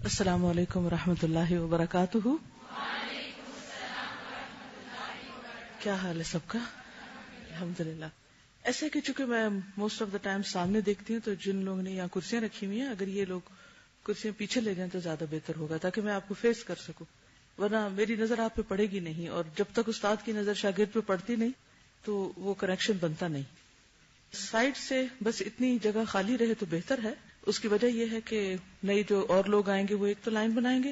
السلام علیکم ورحمۃ اللہ وبرکاتہ. کیا حال ہے سب کا؟ الحمدللہ. ایسے کہ چونکہ میں موسٹ آف دا ٹائم سامنے دیکھتی ہوں تو جن لوگوں نے یہاں کرسیاں رکھی ہوئی ہیں اگر یہ لوگ کرسیاں پیچھے لے جائیں تو زیادہ بہتر ہوگا تاکہ میں آپ کو فیس کر سکوں، ورنہ میری نظر آپ پہ پڑے گی نہیں، اور جب تک استاد کی نظر شاگرد پہ پڑتی نہیں تو وہ کنیکشن بنتا نہیں. سائڈ سے بس اتنی جگہ خالی رہے تو بہتر ہے. اس کی وجہ یہ ہے کہ نئی جو اور لوگ آئیں گے وہ ایک تو لائن بنائیں گے،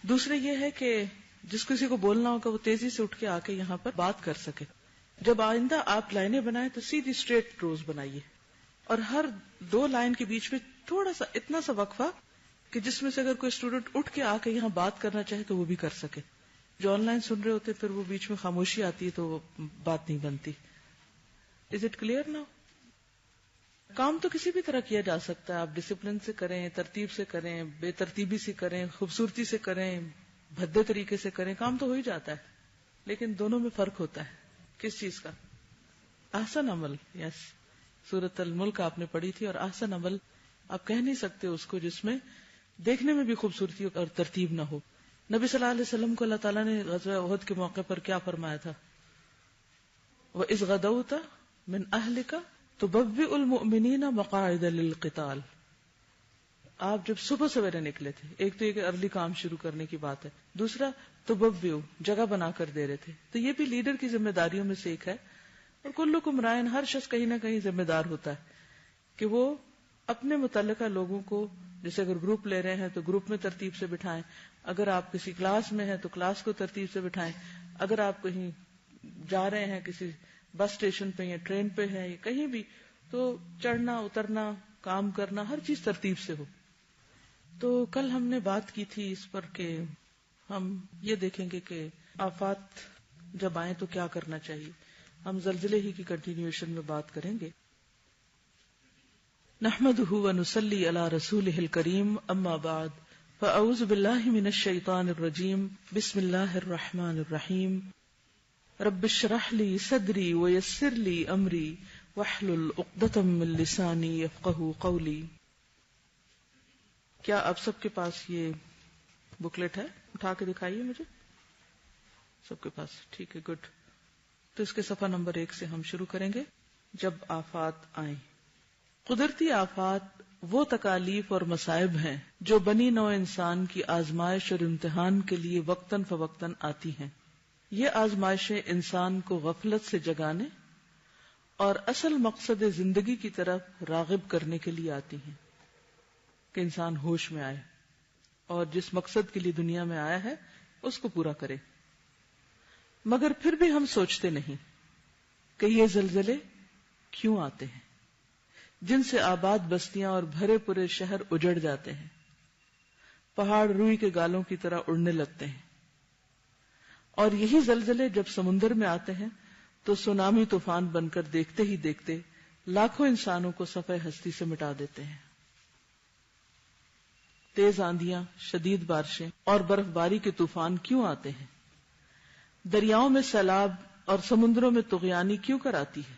دوسرے یہ ہے کہ جس کسی کو بولنا ہوگا وہ تیزی سے اٹھ کے آ کے یہاں پر بات کر سکے. جب آئندہ آپ لائنیں بنائیں تو سیدھی اسٹریٹ روز بنائیے، اور ہر دو لائن کے بیچ میں تھوڑا سا اتنا سا وقفہ کہ جس میں سے اگر کوئی اسٹوڈنٹ اٹھ کے آ کے یہاں بات کرنا چاہے تو وہ بھی کر سکے. جو آن لائن سن رہے ہوتے پھر وہ بیچ میں خاموشی آتی ہے تو وہ بات نہیں بنتی. Is it clear now? کام تو کسی بھی طرح کیا جا سکتا ہے، آپ ڈسپلن سے کریں، ترتیب سے کریں، بے ترتیبی سے کریں، خوبصورتی سے کریں، بھدے طریقے سے کریں، کام تو ہو ہی جاتا ہے. لیکن دونوں میں فرق ہوتا ہے. کس چیز کا؟ احسن عمل. یس، سورۃ الملک آپ نے پڑھی تھی، اور احسن عمل آپ کہہ نہیں سکتے اس کو جس میں دیکھنے میں بھی خوبصورتی اور ترتیب نہ ہو. نبی صلی اللہ علیہ وسلم کو اللہ تعالیٰ نے غزوہ احد کے موقع پر کیا فرمایا تھا؟ وَإِذْ غَدَوْتَ مِنْ أَهْلِكَ تُبَوِّئُ الْمُؤْمِنِينَ مَقَاعِدَ لِلْقِتَالِ. آپ جب صبح سویرے نکلے تھے، ایک تو یہ کہ ارلی کام شروع کرنے کی بات ہے، دوسرا تبوّئ جگہ بنا کر دے رہے تھے. تو یہ بھی لیڈر کی ذمہ داریوں میں سے ایک ہے. اور کلکم راعٍ، ہر شخص کہیں نہ کہیں ذمہ دار ہوتا ہے کہ وہ اپنے متعلقہ لوگوں کو، جیسے اگر گروپ لے رہے ہیں تو گروپ میں ترتیب سے بٹھائیں، اگر آپ کسی کلاس میں ہیں تو کلاس کو ترتیب سے بٹھائیں، اگر آپ کہیں جا رہے ہیں کسی بس اسٹیشن پہ یا ٹرین پہ ہے یا کہیں بھی، تو چڑھنا اترنا کام کرنا ہر چیز ترتیب سے ہو. تو کل ہم نے بات کی تھی اس پر کہ ہم یہ دیکھیں گے کہ آفات جب آئیں تو کیا کرنا چاہیے. ہم زلزلے ہی کی کنٹینیوشن میں بات کریں گے. نحمدہ ونصلی علی رسولہ الکریم، اما بعد فاعوذ باللہ من الشیطان الرجیم، بسم اللہ الرحمن الرحیم. رب اشرح لی صدری ویسر لی امری واحلل عقدۃ من لسانی یفقہوا قولی. کیا آپ سب کے پاس یہ بکلیٹ ہے؟ اٹھا کے دکھائیے مجھے. سب کے پاس؟ ٹھیک ہے، گڈ. تو اس کے صفحہ نمبر 1 سے ہم شروع کریں گے. جب آفات آئیں. قدرتی آفات وہ تکالیف اور مصائب ہیں جو بنی نوع انسان کی آزمائش اور امتحان کے لیے وقتاً فوقتاً آتی ہیں. یہ آزمائشیں انسان کو غفلت سے جگانے اور اصل مقصد زندگی کی طرف راغب کرنے کے لیے آتی ہیں کہ انسان ہوش میں آئے اور جس مقصد کے لیے دنیا میں آیا ہے اس کو پورا کرے. مگر پھر بھی ہم سوچتے نہیں کہ یہ زلزلے کیوں آتے ہیں جن سے آباد بستیاں اور بھرے پورے شہر اجڑ جاتے ہیں، پہاڑ روئی کے گالوں کی طرح اڑنے لگتے ہیں. اور یہی زلزلے جب سمندر میں آتے ہیں تو سونامی طوفان بن کر دیکھتے ہی دیکھتے لاکھوں انسانوں کو صفحہ ہستی سے مٹا دیتے ہیں. تیز آندیاں، شدید بارشیں اور برف باری کے طوفان کیوں آتے ہیں؟ دریاؤں میں سیلاب اور سمندروں میں طغیانی کیوں کر آتی ہے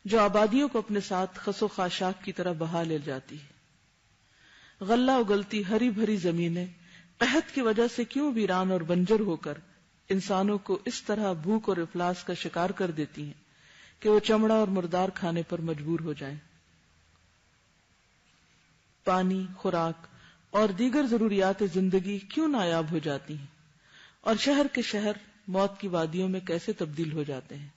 جو آبادیوں کو اپنے ساتھ خس و خاشاک کی طرح بہا لے جاتی ہے؟ غلہ اگلتی ہری بھری زمینیں قحط کی وجہ سے کیوں ویران اور بنجر ہو کر انسانوں کو اس طرح بھوک اور افلاس کا شکار کر دیتی ہیں کہ وہ چمڑا اور مردار کھانے پر مجبور ہو جائیں؟ پانی، خوراک اور دیگر ضروریات زندگی کیوں نایاب ہو جاتی ہیں اور شہر کے شہر موت کی وادیوں میں کیسے تبدیل ہو جاتے ہیں؟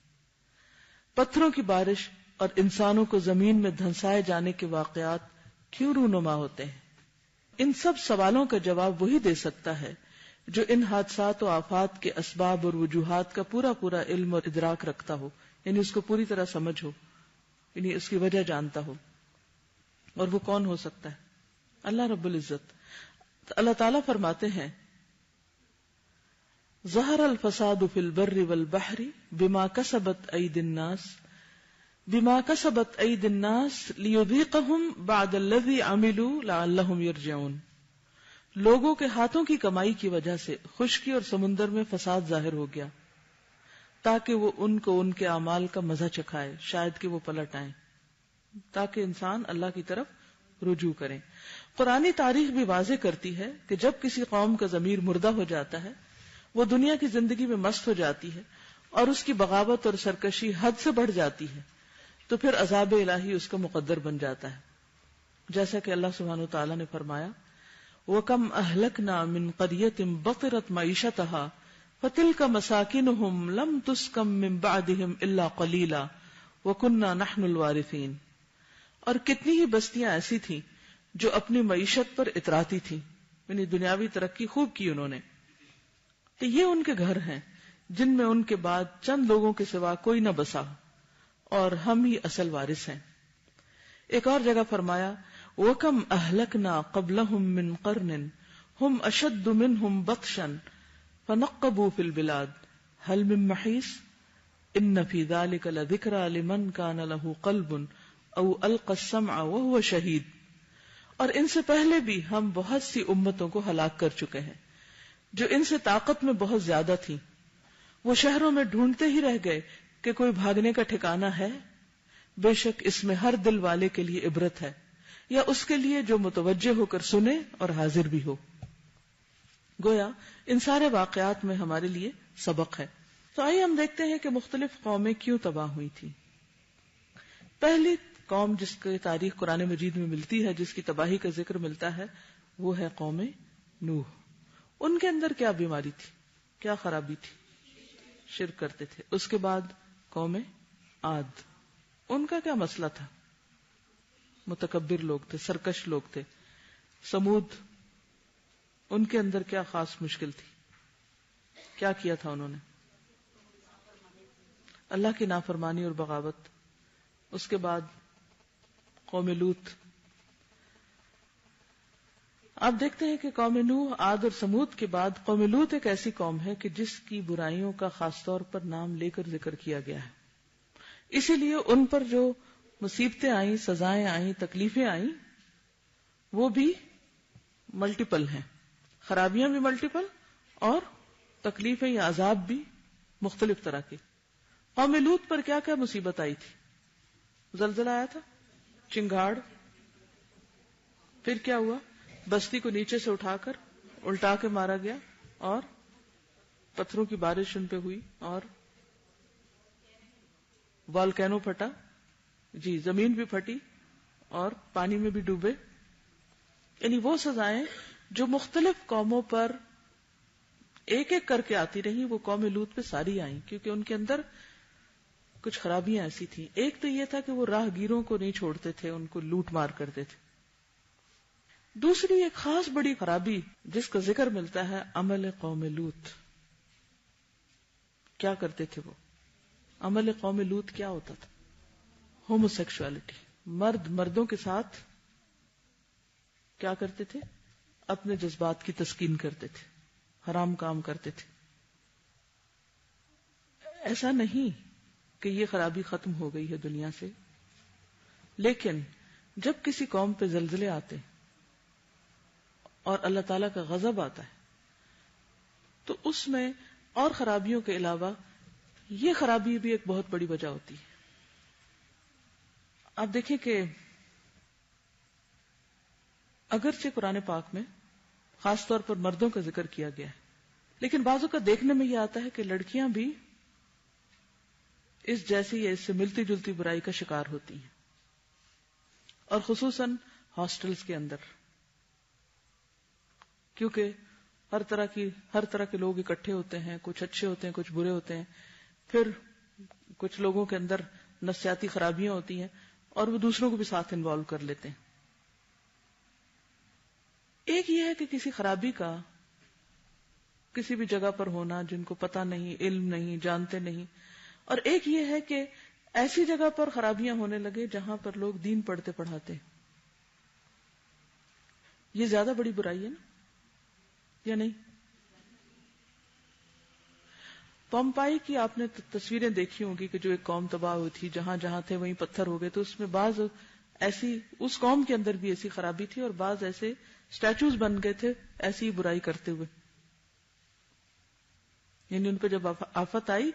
پتھروں کی بارش اور انسانوں کو زمین میں دھنسائے جانے کے واقعات کیوں رونما ہوتے ہیں؟ ان سب سوالوں کا جواب وہی دے سکتا ہے جو ان حادثات و آفات کے اسباب اور وجوہات کا پورا پورا علم اور ادراک رکھتا ہو، یعنی اس کو پوری طرح سمجھ ہو، یعنی اس کی وجہ جانتا ہو. اور وہ کون ہو سکتا ہے؟ اللہ رب العزت. اللہ تعالیٰ فرماتے ہیں ظہر الفساد فی البر والبحر بما کسبت ایدی الناس لیذیقہم بعد الذی عملوا لعلہم یرجعون. لوگوں کے ہاتھوں کی کمائی کی وجہ سے خشکی اور سمندر میں فساد ظاہر ہو گیا تاکہ وہ ان کو ان کے اعمال کا مزہ چکھائے، شاید کہ وہ پلٹ آئیں، تاکہ انسان اللہ کی طرف رجوع کریں. قرآنی تاریخ بھی واضح کرتی ہے کہ جب کسی قوم کا ضمیر مردہ ہو جاتا ہے، وہ دنیا کی زندگی میں مست ہو جاتی ہے اور اس کی بغاوت اور سرکشی حد سے بڑھ جاتی ہے، تو پھر عذاب الہی اس کا مقدر بن جاتا ہے. جیسا کہ اللہ سبحانہ وتعالی نے فرمایا وَكَمْ أَهْلَكْنَا مِنْ قَرْيَةٍ بَطِرَتْ مَعِيشَتَهَا فَتِلْكَ مَسَاكِنُهُمْ لَمْ تُسْكَنْ مِنْ بَعْدِهِمْ إِلَّا قَلِيلًا وَكُنَّا نَحْنُ الْوَارِثِينَ. اور کتنی ہی بستیاں ایسی تھیں جو اپنی معیشت پر اتراتی تھیں، یعنی دنیاوی ترقی خوب کی انہوں نے، تو یہ ان کے گھر ہیں جن میں ان کے بعد چند لوگوں کے سوا کوئی نہ بسا، اور ہم ہی اصل وارث ہیں. ایک اور جگہ فرمایا وَكَمْ أَهْلَكْنَا قَبْلَهُمْ مِنْ قَرْنٍ هُمْ أَشَدُّ مِنْهُمْ بَطْشًا فَنَقَّبُوا فِي الْبِلَادِ هَلْ مِنْ مَحِيصٍ إِنَّ فِي ذَلِكَ لَذِكْرَى لِمَنْ كَانَ لَهُ قَلْبٌ أَوْ أَلْقَى السَّمْعَ وَهُوَ شَهِيدٌ. اور ان سے پہلے بھی ہم بہت سی امتوں کو ہلاک کر چکے ہیں جو ان سے طاقت میں بہت زیادہ تھیں. وہ شہروں میں ڈھونڈتے ہی رہ گئے کہ کوئی بھاگنے کا ٹھکانہ ہے. بے شک اس میں ہر دل والے کے لیے عبرت ہے، یا اس کے لیے جو متوجہ ہو کر سنے اور حاضر بھی ہو. گویا ان سارے واقعات میں ہمارے لیے سبق ہے. تو آئیے ہم دیکھتے ہیں کہ مختلف قومیں کیوں تباہ ہوئی تھی. پہلی قوم جس کی تاریخ قرآن مجید میں ملتی ہے، جس کی تباہی کا ذکر ملتا ہے، وہ ہے قوم نوح. ان کے اندر کیا بیماری تھی، کیا خرابی تھی؟ شرک کرتے تھے. اس کے بعد قوم عاد، ان کا کیا مسئلہ تھا؟ متکبر لوگ تھے، سرکش لوگ تھے. سمود، ان کے اندر کیا خاص مشکل تھی؟ کیا کیا تھا انہوں نے؟ اللہ کی نافرمانی اور بغاوت. اس کے بعد قوم لوط. آپ دیکھتے ہیں کہ قوم نوح، عاد اور سمود کے بعد قوم لوط ایک ایسی قوم ہے کہ جس کی برائیوں کا خاص طور پر نام لے کر ذکر کیا گیا ہے. اسی لیے ان پر جو مصیبتیں آئیں، سزائیں آئیں، تکلیفیں آئیں، وہ بھی ملٹیپل ہیں. خرابیاں بھی ملٹیپل اور تکلیفیں یا عذاب بھی مختلف طرح کے. قوم لوط پر کیا کیا مصیبت آئی تھی؟ زلزلہ آیا تھا، چنگاڑ، پھر کیا ہوا؟ بستی کو نیچے سے اٹھا کر الٹا کے مارا گیا، اور پتھروں کی بارش ان پہ ہوئی، اور والکینو پھٹا، جی زمین بھی پھٹی اور پانی میں بھی ڈوبے. یعنی وہ سزائیں جو مختلف قوموں پر ایک ایک کر کے آتی رہی، وہ قوم لوط پہ ساری آئیں، کیونکہ ان کے اندر کچھ خرابیاں ایسی تھیں. ایک تو یہ تھا کہ وہ راہ گیروں کو نہیں چھوڑتے تھے، ان کو لوٹ مار کرتے تھے. دوسری ایک خاص بڑی خرابی جس کا ذکر ملتا ہے، عمل قوم لوط. کیا کرتے تھے وہ؟ عمل قوم لوط کیا ہوتا تھا؟ Homo sexuality. مرد مردوں کے ساتھ کیا کرتے تھے؟ اپنے جذبات کی تسکین کرتے تھے، حرام کام کرتے تھے. ایسا نہیں کہ یہ خرابی ختم ہو گئی ہے دنیا سے، لیکن جب کسی قوم پہ زلزلے آتے اور اللہ تعالیٰ کا غضب آتا ہے تو اس میں اور خرابیوں کے علاوہ یہ خرابی بھی ایک بہت بڑی وجہ ہوتی ہے. آپ دیکھیں کہ اگرچہ قرآن پاک میں خاص طور پر مردوں کا ذکر کیا گیا ہے، لیکن بعضوں کا دیکھنے میں یہ آتا ہے کہ لڑکیاں بھی اس جیسی یا اس سے ملتی جلتی برائی کا شکار ہوتی ہیں، اور خصوصاً ہاسٹلز کے اندر، کیونکہ ہر طرح کے لوگ اکٹھے ہوتے ہیں، کچھ اچھے ہوتے ہیں، کچھ برے ہوتے ہیں. پھر کچھ لوگوں کے اندر نفسیاتی خرابیاں ہوتی ہیں اور وہ دوسروں کو بھی ساتھ انوالو کر لیتے ہیں. ایک یہ ہے کہ کسی خرابی کا کسی بھی جگہ پر ہونا جن کو پتہ نہیں، علم نہیں، جانتے نہیں، اور ایک یہ ہے کہ ایسی جگہ پر خرابیاں ہونے لگے جہاں پر لوگ دین پڑھتے پڑھاتے. یہ زیادہ بڑی برائی ہے نا، یا نہیں؟ پمپائی کی آپ نے تصویریں دیکھی ہوں گی کہ جو ایک قوم تباہ ہوئی تھی، جہاں جہاں تھے وہیں پتھر ہو گئے. تو اس میں بعض ایسی اس قوم کے اندر بھی ایسی خرابی تھی، اور بعض ایسے سٹیچوز بن گئے تھے ایسی برائی کرتے ہوئے. یعنی ان پہ جب آفت آئی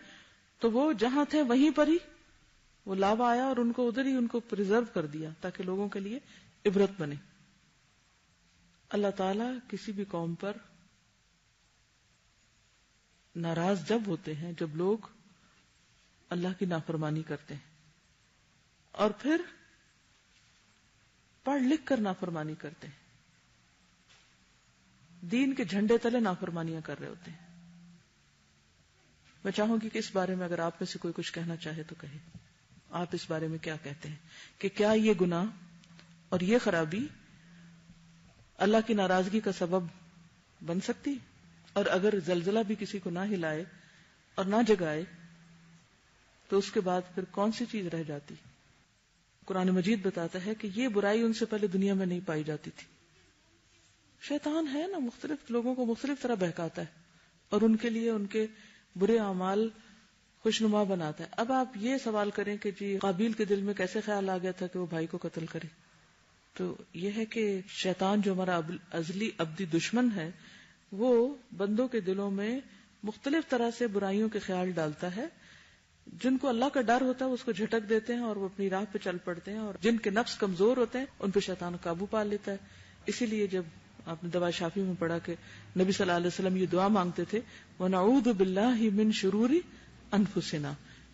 تو وہ جہاں تھے وہیں پر ہی وہ لاوا آیا اور ان کو ادھر ہی ان کو پریزرو کر دیا تاکہ لوگوں کے لیے عبرت بنے. اللہ تعالیٰ کسی بھی قوم پر ناراض جب ہوتے ہیں جب لوگ اللہ کی نافرمانی کرتے ہیں اور پھر پڑھ لکھ کر نافرمانی کرتے ہیں، دین کے جھنڈے تلے نافرمانیاں کر رہے ہوتے ہیں۔ میں چاہوں گی کہ اس بارے میں اگر آپ میں سے کوئی کچھ کہنا چاہے تو کہے، آپ اس بارے میں کیا کہتے ہیں کہ کیا یہ گناہ اور یہ خرابی اللہ کی ناراضگی کا سبب بن سکتی؟ اور اگر زلزلہ بھی کسی کو نہ ہلائے اور نہ جگائے تو اس کے بعد پھر کون سی چیز رہ جاتی؟ قرآن مجید بتاتا ہے کہ یہ برائی ان سے پہلے دنیا میں نہیں پائی جاتی تھی۔ شیطان ہے نا، مختلف لوگوں کو مختلف طرح بہکاتا ہے اور ان کے لیے ان کے برے اعمال خوشنما بناتا ہے۔ اب آپ یہ سوال کریں کہ جی قابیل کے دل میں کیسے خیال آ گیا تھا کہ وہ بھائی کو قتل کرے؟ تو یہ ہے کہ شیطان جو ہمارا ازلی ابدی دشمن ہے وہ بندوں کے دلوں میں مختلف طرح سے برائیوں کے خیال ڈالتا ہے۔ جن کو اللہ کا ڈر ہوتا ہے اس کو جھٹک دیتے ہیں اور وہ اپنی راہ پہ چل پڑتے ہیں، اور جن کے نفس کمزور ہوتے ہیں ان پہ شیطان قابو پا لیتا ہے۔ اسی لیے جب آپ نے دوا شافی میں پڑھا کہ نبی صلی اللہ علیہ وسلم یہ دعا مانگتے تھے وَنَعُوذُ بِاللَّهِ مِن شُرُورِ أَنفُسِنَا،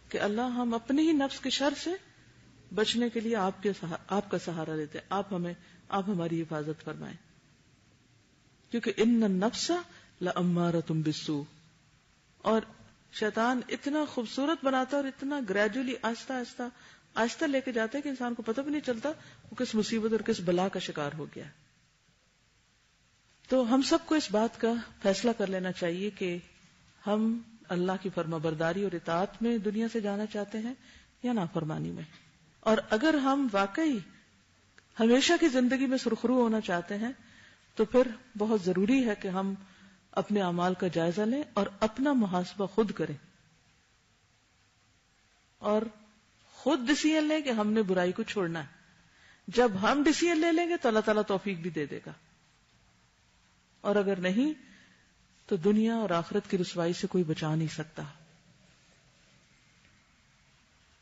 کہ اللہ ہم اپنے ہی نفس کے شر سے بچنے کے لیے آپ کا سہارا لیتے ہیں، آپ ہماری حفاظت فرمائیں، کیونکہ ان النفس لأمارۃ بالسوء۔ اور شیطان اتنا خوبصورت بناتا ہے اور اتنا گریجولی آہستہ لے کے جاتا ہے کہ انسان کو پتہ بھی نہیں چلتا وہ کس مصیبت اور کس بلا کا شکار ہو گیا۔ تو ہم سب کو اس بات کا فیصلہ کر لینا چاہیے کہ ہم اللہ کی فرما برداری اور اطاعت میں دنیا سے جانا چاہتے ہیں یا نافرمانی میں۔ اور اگر ہم واقعی ہمیشہ کی زندگی میں سرخرو ہونا چاہتے ہیں تو پھر بہت ضروری ہے کہ ہم اپنے اعمال کا جائزہ لیں اور اپنا محاسبہ خود کریں اور خود ڈیسیژن لیں کہ ہم نے برائی کو چھوڑنا ہے۔ جب ہم ڈیسیژن لے لیں گے تو اللہ تعالیٰ توفیق بھی دے دے گا، اور اگر نہیں تو دنیا اور آخرت کی رسوائی سے کوئی بچا نہیں سکتا۔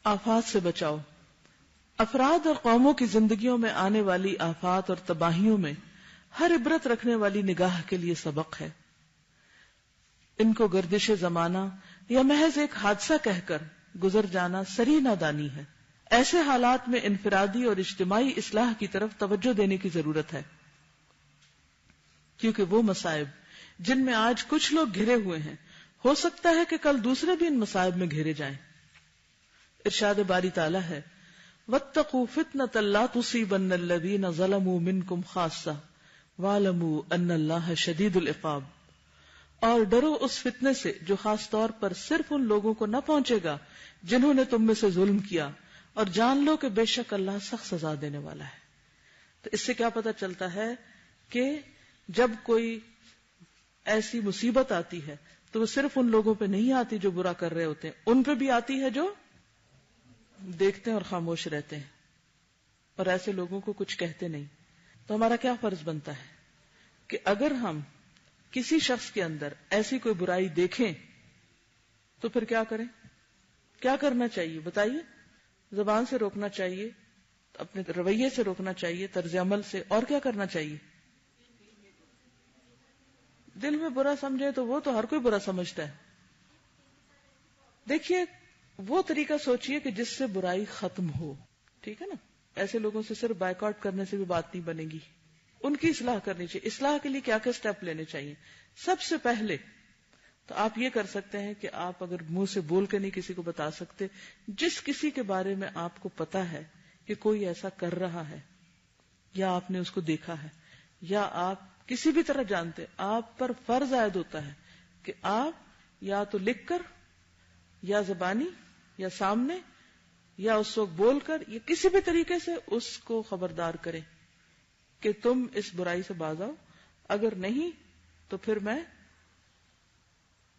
آفات سے بچاؤ۔ افراد اور قوموں کی زندگیوں میں آنے والی آفات اور تباہیوں میں ہر عبرت رکھنے والی نگاہ کے لیے سبق ہے۔ ان کو گردش زمانہ یا محض ایک حادثہ کہہ کر گزر جانا سری نادانی ہے۔ ایسے حالات میں انفرادی اور اجتماعی اصلاح کی طرف توجہ دینے کی ضرورت ہے، کیونکہ وہ مصائب جن میں آج کچھ لوگ گھرے ہوئے ہیں ہو سکتا ہے کہ کل دوسرے بھی ان مصائب میں گھرے جائیں۔ ارشاد باری تعالی ہے وَاتَّقُوا فِتْنَةً لَا تُصِيبَنَّ الَّذِينَ ظَلَمُوا مِنْكُمْ خَاصَّةً وَاعْلَمُوا أَنَّ اللَّهَ شَدِيدُ الْعِقَابِ، اور ڈرو اس فتنے سے جو خاص طور پر صرف ان لوگوں کو نہ پہنچے گا جنہوں نے تم میں سے ظلم کیا، اور جان لو کہ بے شک اللہ سخت سزا دینے والا ہے۔ تو اس سے کیا پتہ چلتا ہے کہ جب کوئی ایسی مصیبت آتی ہے تو وہ صرف ان لوگوں پہ نہیں آتی جو برا کر رہے ہوتے ہیں، ان پہ بھی آتی ہے جو دیکھتے ہیں اور خاموش رہتے ہیں اور ایسے لوگوں کو کچھ کہتے نہیں۔ تو ہمارا کیا فرض بنتا ہے کہ اگر ہم کسی شخص کے اندر ایسی کوئی برائی دیکھیں تو پھر کیا کریں؟ کیا کرنا چاہیے بتائیے؟ زبان سے روکنا چاہیے، اپنے رویے سے روکنا چاہیے، طرز عمل سے، اور کیا کرنا چاہیے؟ دل میں برا سمجھے تو وہ تو ہر کوئی برا سمجھتا ہے۔ دیکھیے وہ طریقہ سوچئے کہ جس سے برائی ختم ہو، ٹھیک ہے نا؟ ایسے لوگوں سے صرف بائیکاٹ کرنے سے بھی بات نہیں بنے گی، ان کی اصلاح کرنی چاہیے۔ اصلاح کے لیے کیا کیا سٹیپ لینے چاہیے؟ سب سے پہلے تو آپ یہ کر سکتے ہیں کہ آپ اگر منہ سے بول کے نہیں کسی کو بتا سکتے، جس کسی کے بارے میں آپ کو پتا ہے کہ کوئی ایسا کر رہا ہے یا آپ نے اس کو دیکھا ہے یا آپ کسی بھی طرح جانتے، آپ پر فرض عائد ہوتا ہے کہ آپ یا تو لکھ کر یا زبانی یا سامنے یا اس وقت بول کر یا کسی بھی طریقے سے اس کو خبردار کریں کہ تم اس برائی سے باز آؤ، اگر نہیں تو پھر میں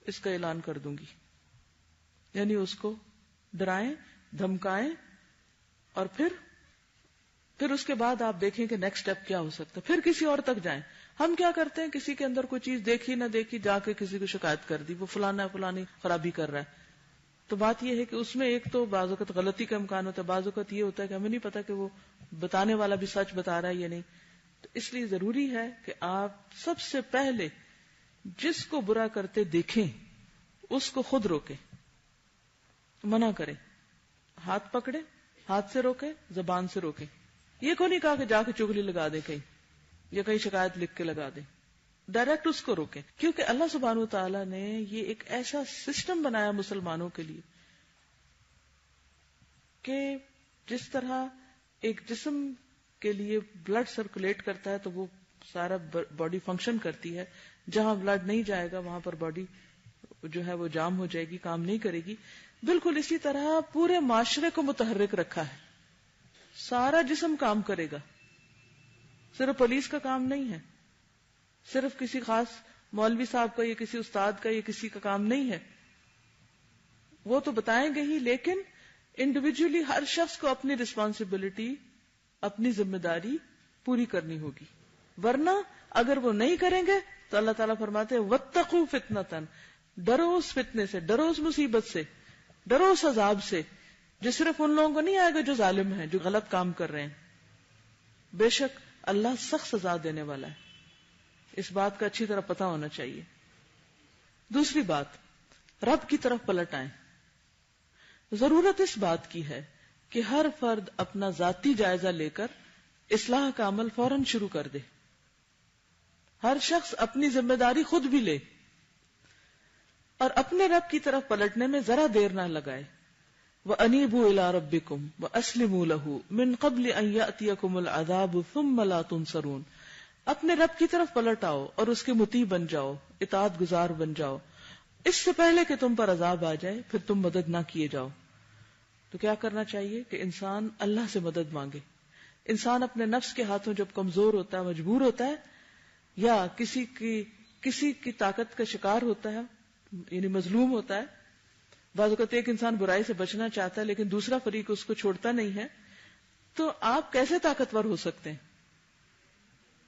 اس کا اعلان کر دوں گی۔ یعنی اس کو ڈرائیں، دھمکائیں، اور پھر اس کے بعد آپ دیکھیں کہ نیکسٹ سٹیپ کیا ہو سکتا ہے، پھر کسی اور تک جائیں۔ ہم کیا کرتے ہیں، کسی کے اندر کوئی چیز دیکھی نہ دیکھی جا کے کسی کو شکایت کر دی، وہ فلانا فلانی خرابی کر رہا ہے۔ تو بات یہ ہے کہ اس میں ایک تو بعض اوقات غلطی کا امکان ہوتا ہے، بعض اوقات یہ ہوتا ہے کہ ہمیں نہیں پتا کہ وہ بتانے والا بھی سچ بتا رہا ہے یا نہیں، تو اس لیے ضروری ہے کہ آپ سب سے پہلے جس کو برا کرتے دیکھیں اس کو خود روکیں، منع کریں، ہاتھ پکڑے، ہاتھ سے روکے، زبان سے روکے. یہ کو نہیں کہا کہ جا کے چغلی لگا دے کہیں یا کہیں شکایت لکھ کے لگا دے، ڈائریکٹ اس کو روکے. کیونکہ اللہ سبحانہ وتعالی نے یہ ایک ایسا سسٹم بنایا مسلمانوں کے لیے کہ جس طرح ایک جسم کے لیے بلڈ سرکولیٹ کرتا ہے تو وہ سارا باڈی فنکشن کرتی ہے، جہاں بلڈ نہیں جائے گا وہاں پر باڈی جو ہے وہ جام ہو جائے گی، کام نہیں کرے گی. بالکل اسی طرح پورے معاشرے کو متحرک رکھا ہے، سارا جسم کام کرے گا. صرف پولیس کا کام نہیں ہے، صرف کسی خاص مولوی صاحب کا یا کسی استاد کا یا کسی کا کام نہیں ہے، وہ تو بتائیں گے ہی، لیکن انڈیویجولی ہر شخص کو اپنی رسپانسبلٹی، اپنی ذمہ داری پوری کرنی ہوگی. ورنہ اگر وہ نہیں کریں گے تو اللہ تعالیٰ فرماتے ہیں وَاتَّقُوا فِتْنَةً، ڈرو اس فتنے سے، ڈرو اس مصیبت سے، ڈرو اس عذاب سے جو صرف ان لوگوں کو نہیں آئے گا جو ظالم ہیں، جو غلط کام کر رہے ہیں. بے شک اللہ سخت سزا دینے والا ہے، اس بات کا اچھی طرح پتہ ہونا چاہیے. دوسری بات، رب کی طرف پلٹ آئیں. ضرورت اس بات کی ہے کہ ہر فرد اپنا ذاتی جائزہ لے کر اصلاح کا عمل فوراً شروع کر دے. ہر شخص اپنی ذمہ داری خود بھی لے اور اپنے رب کی طرف پلٹنے میں ذرا دیر نہ لگائے. وَأَنِيبُوا إِلَىٰ رَبِّكُمْ وَأَسْلِمُوا لَهُ مِن قَبْلِ أَن يَأْتِيَكُمُ الْعَذَابُ ثُمَّ لَا تُنصَرُونَ. اپنے رب کی طرف پلٹ آؤ اور اس کے مطیع بن جاؤ، اطاعت گزار بن جاؤ، اس سے پہلے کہ تم پر عذاب آ جائے پھر تم مدد نہ کیے جاؤ. تو کیا کرنا چاہیے کہ انسان اللہ سے مدد مانگے. انسان اپنے نفس کے ہاتھوں جب کمزور ہوتا ہے، مجبور ہوتا ہے، یا کسی کی طاقت کا شکار ہوتا ہے، یعنی مظلوم ہوتا ہے. بعض اوقات ایک انسان برائی سے بچنا چاہتا ہے لیکن دوسرا فریق اس کو چھوڑتا نہیں ہے، تو آپ کیسے طاقتور ہو سکتے ہیں؟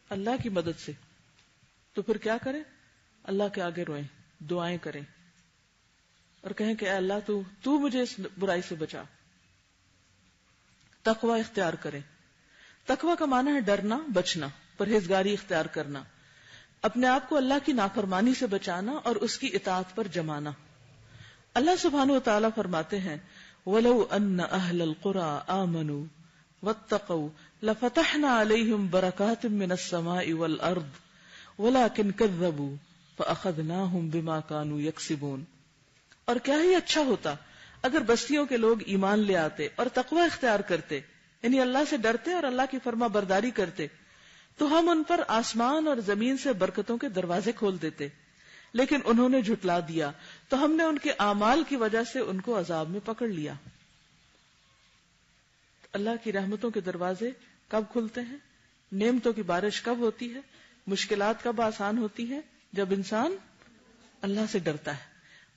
اللہ کی مدد سے. تو پھر کیا کریں؟ اللہ کے آگے روئیں، دعائیں کریں اور کہیں کہ اے اللہ تو مجھے اس برائی سے بچا. تقوی اختیار کریں. تقوی کا معنی ہے ڈرنا، بچنا، پرہیزگاری اختیار کرنا، اپنے آپ کو اللہ کی نافرمانی سے بچانا اور اس کی اطاعت پر جمانا. اللہ سبحانہ وتعالی فرماتے ہیں وَلَوْ أَنَّ أَهْلَ الْقُرَىٰ آمَنُوا وَاتَّقَوْا لَفَتَحْنَا عَلَيْهِمْ بَرَكَاتٍ مِّنَ السَّمَاءِ وَالْأَرْضِ وَلَٰكِنْ كَذَّبُوا فَأَخَذْنَاهُمْ بِمَا كَانُوا يَكْسِبُونَ. اور کیا ہی اچھا ہوتا اگر بستیوں کے لوگ ایمان لے آتے اور تقوی اختیار کرتے، یعنی اللہ سے ڈرتے اور اللہ کی فرما برداری کرتے، تو ہم ان پر آسمان اور زمین سے برکتوں کے دروازے کھول دیتے. لیکن انہوں نے جھٹلا دیا تو ہم نے ان کے اعمال کی وجہ سے ان کو عذاب میں پکڑ لیا. اللہ کی رحمتوں کے دروازے کب کھلتے ہیں؟ نعمتوں کی بارش کب ہوتی ہے؟ مشکلات کب آسان ہوتی ہیں؟ جب انسان اللہ سے ڈرتا ہے.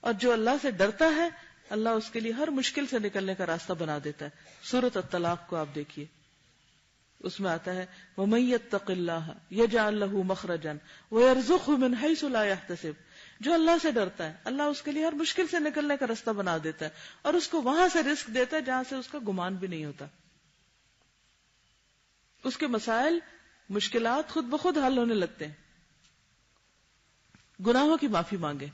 اور جو اللہ سے ڈرتا ہے اللہ اس کے لیے ہر مشکل سے نکلنے کا راستہ بنا دیتا ہے. سورۃ الطلاق کو آپ دیکھیے، اس میں آتا ہے وَمَن يَتَّقِ اللَّهَ يَجْعَل لَّهُ مَخْرَجًا وَيَرْزُقْهُ مِنْ حَيْثُ لَا يَحْتَسِبُ. جو اللہ سے ڈرتا ہے اللہ اس کے لیے ہر مشکل سے نکلنے کا راستہ بنا دیتا ہے اور اس کو وہاں سے رزق دیتا ہے جہاں سے اس کا گمان بھی نہیں ہوتا. اس کے مسائل، مشکلات خود بخود حل ہونے لگتے ہیں. گناہوں کی معافی مانگے،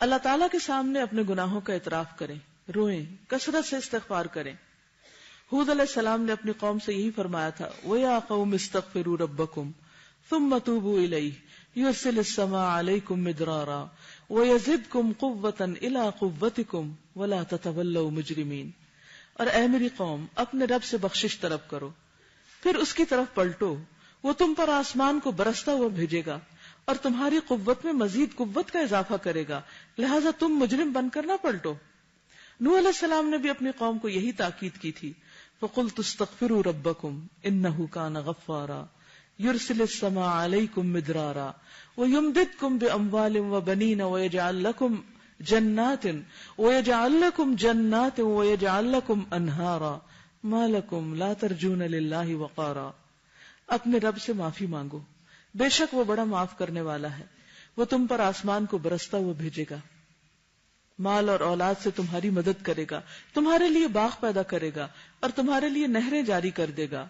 اللہ تعالیٰ کے سامنے اپنے گناہوں کا اعتراف کریں، روئیں، کثرت سے استغفار کریں. ہود علیہ السلام نے اپنی قوم سے یہی فرمایا تھا وَيَا قَوْمِ اسْتَغْفِرُوا رَبَّكُمْ ثُمَّ تُوبُوا إِلَيْهِ يُرْسِلِ السَّمَاءَ عَلَيْكُمْ مِدْرَارًا وَيَزِدْكُمْ قُوَّةً إِلَىٰ قُوَّتِكُمْ وَلَا تَتَوَلَّوْا مُجْرِمِينَ. اور اے میری قوم، اپنے رب سے بخشش طلب کرو، پھر اس کی طرف پلٹو، وہ تم پر آسمان کو برستا ہوا بھیجے گا اور تمہاری قوت میں مزید قوت کا اضافہ کرے گا، لہذا تم مجرم بن کر نہ پلٹو. نوح علیہ السلام نے بھی اپنی قوم کو یہی تاکید کی تھی فَقُلْتُ اسْتَغْفِرُوا رَبَّكُمْ إِنَّهُ كَانَ غَفَّارًا يُرْسِلِ السَّمَاءَ عَلَيْكُمْ مِدْرَارًا وَيُمْدِدْكُمْ بِأَمْوَالٍ وَبَنِينَ وَيَجْعَلْ لَكُمْ جَنَّاتٍ وَيَجْعَلْ لَكُمْ أَنْهَارًا مَا لَكُمْ لَا تَرْجُونَ لِلَّهِ وَقَارًا. اپنے رب سے معافی مانگو، بے شک وہ بڑا معاف کرنے والا ہے، وہ تم پر آسمان کو برستا ہوا بھیجے گا، مال اور اولاد سے تمہاری مدد کرے گا، تمہارے لیے باغ پیدا کرے گا اور تمہارے لیے نہریں جاری کر دے گا.